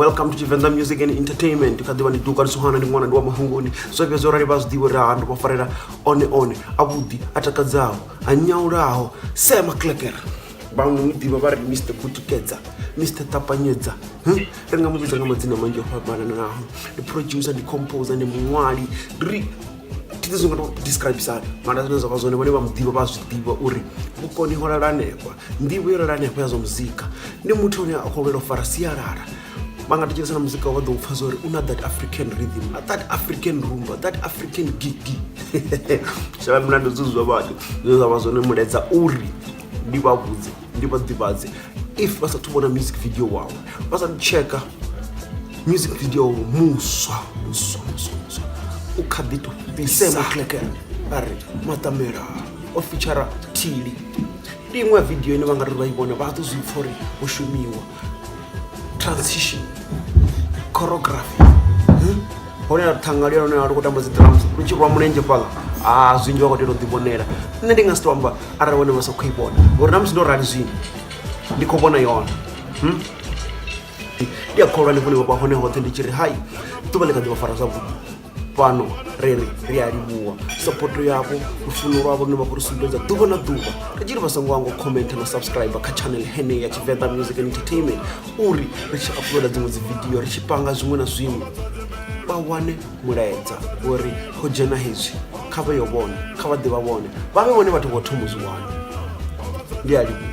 Welcome to Tshivenḓa Music and Entertainment. Kadivani Duka Suhana ni mwana ndwa mahungoni. So vya zora ribas diwera andu bafarera one abudi atakadzao anyauraho sema kleker. Bangu ndiba bari Mr. Kutukeza, Mr. Tapanyedza. Renga muzika ngamadzina manje kwabana naho. The producer, the composer, the mwali. Tizonga describe sana. Mana zinoza kwazone bane bamdiba bazwidiba uri bukoni horaranekwa. Ndibo yoraranekwa yazo muzika. Ndi muthu ne akhobela farasi yarara. Bangatichisana muzika wa the ufazori una that African rhythm, that African rumba, that African gigi. Shabamu nando zuzwa bacho. Zoza bazone muledza uri ndibabuze ndibadibaze. If basa tubona music video wawo basa checka music video musa ukadito bisema kleker ari matamera official tili limwe video ine vanga rivayibona vato zwifori ushumiwa transition choreography hone thangalira ne ari kutamba drums ruchirwa munenje pala zwinjwa kuti ndibonera nne ndingasitwamba ari wone vasa kuibona ngori namsi ndo rali zwini ndikobona yona ya khora ni vone hone hothe ndichiri hai tubaleka ndibafara zavu pano rere rialibuwa support yabo ufuno rwabo ne bakurusumbeza dubo na dubo kajiri basango wango comment na subscribe ka channel hene ya Tshivenḓa Music and Entertainment uri richi uploada dzimwe video richi panga zwimwe na zwimwe bawane mulaedza uri ho dzena hezwi kha vha yo vhona kha vha ḓivha vhone vha vhe vhone vhathu vho thomuzwana ndi alibuwa.